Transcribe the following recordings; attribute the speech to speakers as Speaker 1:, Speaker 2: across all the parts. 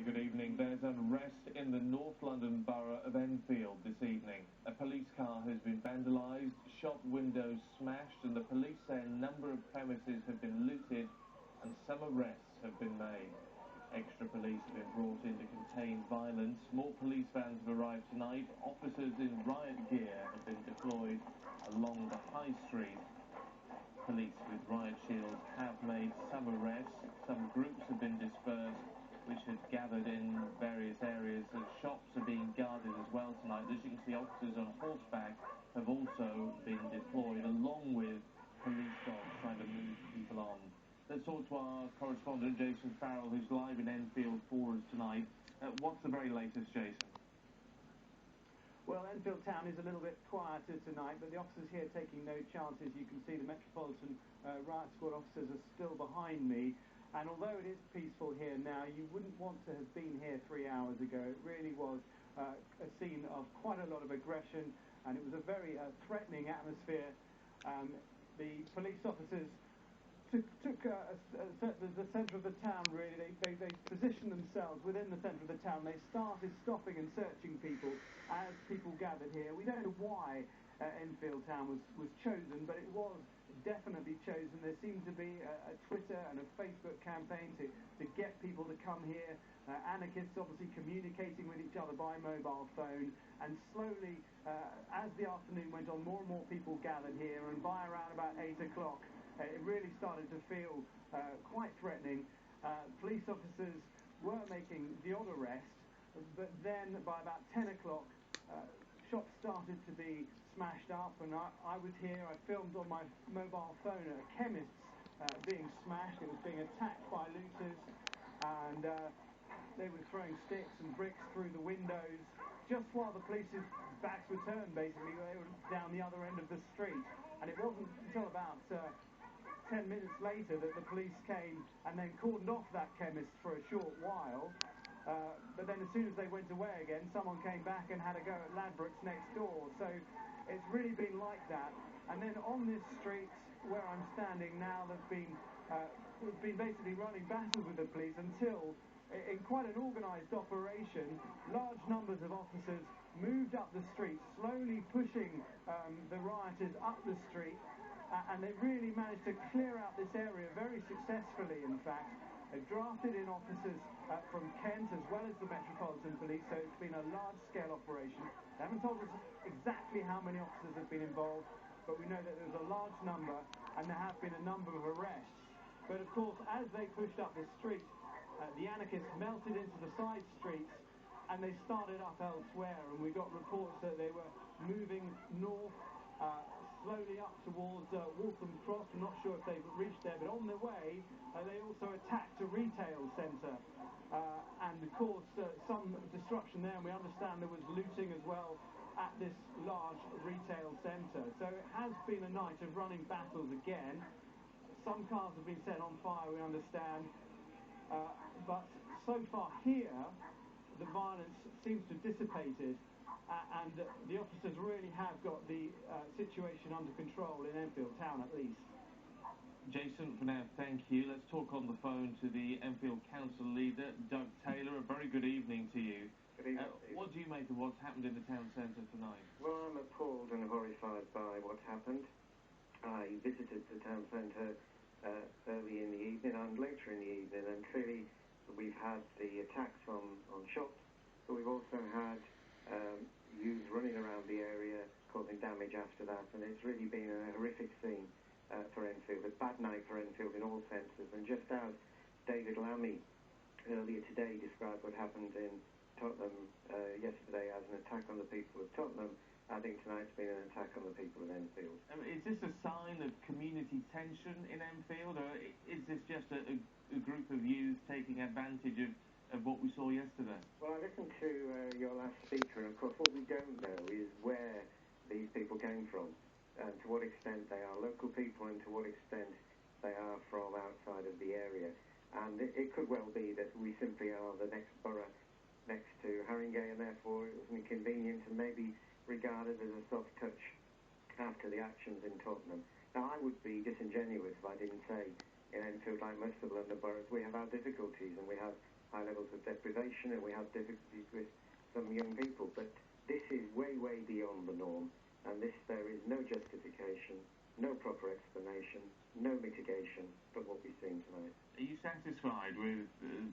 Speaker 1: good evening. There's unrest in the North London borough of Enfield this evening. A police car has been vandalised, shop windows smashed, and the police say a number of premises have been looted and some arrests have been made. Extra police have been brought in to contain violence. More police vans have arrived tonight. Officers in riot gear have been deployed along the high street. Police with riot shields have made some arrests. Some groups have been dispersed, which had gathered in various areas. Shops are being guarded as well tonight. As you can see, officers on horseback have also been deployed, along with police dogs trying to move people on. Let's talk to our correspondent, Jason Farrell, who's live in Enfield for us tonight. What's the very latest, Jason?
Speaker 2: Well, Enfield town is a little bit quieter tonight, but the officers here taking no chances. You can see the Metropolitan Riot Squad officers are still behind me. And although it is peaceful here now, you wouldn't want to have been here 3 hours ago. It really was a scene of quite a lot of aggression, and it was a very threatening atmosphere. The police officers took the centre of the town, really. They positioned themselves within the centre of the town. They started stopping and searching people as people gathered here. We don't know why Enfield town was chosen, but it was definitely chosen. There seemed to be a Twitter and a Facebook campaign to get people to come here. Anarchists obviously communicating with each other by mobile phone, and slowly, as the afternoon went on, more and more people gathered here, and by around about 8 o'clock, it really started to feel quite threatening. Police officers were making the odd arrest, but then by about 10 o'clock, shops started to be smashed up, and I was here. I filmed on my mobile phone a chemist's being smashed. It was being attacked by looters, and they were throwing sticks and bricks through the windows just while the police's backs were turned. Basically, they were down the other end of the street, and it wasn't until about 10 minutes later that the police came and then cordoned off that chemist for a short while. But then as soon as they went away again, someone came back and had a go at Ladbrokes next door. So it's really been like that. And then on this street where I'm standing now, they've been basically running battles with the police until, in quite an organised operation, large numbers of officers moved up the street, slowly pushing the rioters up the street, and they really managed to clear out this area very successfully, in fact. They've drafted in officers from Kent as well as the Metropolitan Police, so it's been a large-scale operation. They haven't told us exactly how many officers have been involved, but we know that there's a large number, and there have been a number of arrests. But of course, as they pushed up the street, the anarchists melted into the side streets, and they started up elsewhere, and we got reports that they were moving north, slowly up towards Waltham Cross. I'm not sure if they've reached there, but on their way, they also attacked a retail centre, and of course some disruption there, and we understand there was looting as well at this large retail centre. So it has been a night of running battles again. Some cars have been set on fire, we understand, but so far here the violence seems to have dissipated, and the officers really have got the situation under control in Enfield town, at least.
Speaker 1: Jason, for now, thank you. Let's talk on the phone to the Enfield Council leader, Doug Taylor. A very good evening to you.
Speaker 3: Good evening.
Speaker 1: What do you make of what's happened in the town centre tonight?
Speaker 3: Well, I'm appalled and horrified by what's happened. I visited the town centre early in the evening and later in the evening, and clearly we've had the attacks on shops, but we've also had youths running around the area causing damage after that, and it's really been a horrific scene for Enfield, a bad night for Enfield in all senses. And just as David Lammy earlier today described what happened in Tottenham yesterday as an attack on the people of Tottenham, I think tonight's been an attack on the people of Enfield.
Speaker 1: Is this a sign of community tension in Enfield, or is this just a group of youth taking advantage of what we saw yesterday?
Speaker 3: Well, I listened to your last speaker, and of course what we don't know is where these people came from, and to what extent they are local people, and to what extent they are from outside of the area. And it could well be that we simply are the next borough next to Haringey, and therefore it was inconvenient and maybe regarded as a soft touch after the actions in Tottenham. Now, I would be disingenuous if I didn't say in Enfield, like most of the London boroughs, we have our difficulties and we have high levels of deprivation, and we have difficulties with some young people. But this is way, way beyond the norm, and there is no justification, no proper explanation, no mitigation for what we've seen tonight.
Speaker 1: Are you satisfied with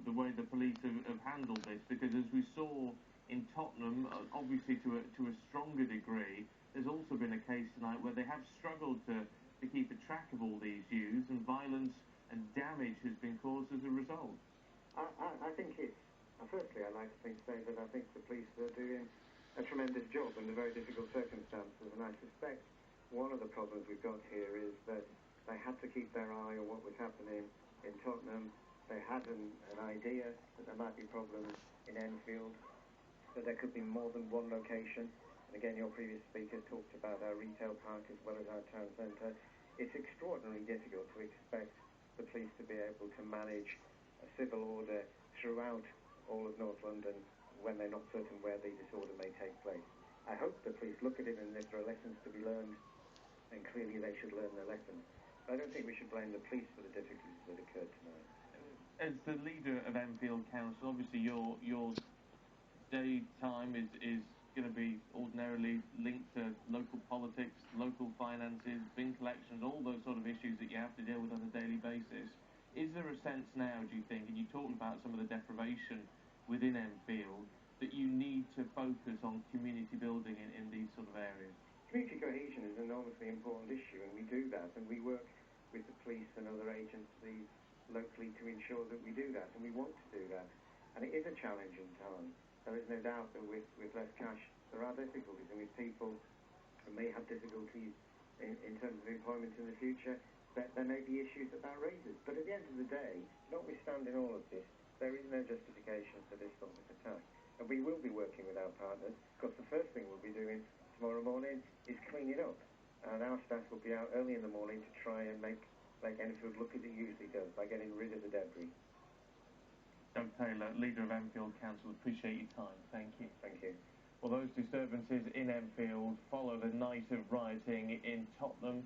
Speaker 1: the way the police have handled this? Because as we saw in Tottenham, obviously to a stronger degree, there's also been a case tonight where they have struggled to keep a track of all these youths, and violence and damage has been caused as a result.
Speaker 3: I think firstly, I'd like to say that I think the police are doing a tremendous job under very difficult circumstances, and I suspect one of the problems we've got here is that they had to keep their eye on what was happening in Tottenham. They had an idea that there might be problems in Enfield, that there could be more than one location. And again, your previous speaker talked about our retail park as well as our town centre. It's extraordinarily difficult to expect the police to be able to manage a civil order throughout all of North London when they're not certain where the disorder may take place. I hope the police look at it, and if there are lessons to be learned, then clearly they should learn their lessons. I don't think we should blame the police for the difficulties that occurred tonight.
Speaker 1: As the leader of Enfield Council, obviously your daytime is going to be ordinarily linked to local politics, local finances, bin collections, all those sort of issues that you have to deal with on a daily basis. Is there a sense now, do you think, and you talked about some of the deprivation within Enfield, that you need to focus on community building in these sort of areas?
Speaker 3: Community cohesion is an enormously important issue, and we do that, and we work with the police and other agencies locally to ensure that we do that, and we want to do that. And it is a challenging time. There is no doubt that with less cash, there are difficulties, and with people who may have difficulties in terms of employment in the future, that there may be issues that raises. But at the end of the day, notwithstanding all of this, there is no justification for this sort of attack. And we will be working with our partners, because the first thing we'll be doing tomorrow morning is cleaning up. And our staff will be out early in the morning to try and make Enfield look as it usually does, by getting rid of the debris.
Speaker 1: Doug Taylor, leader of Enfield Council, appreciate your time. Thank you.
Speaker 3: Thank you.
Speaker 1: Well, those disturbances in Enfield follow the night of rioting in Tottenham.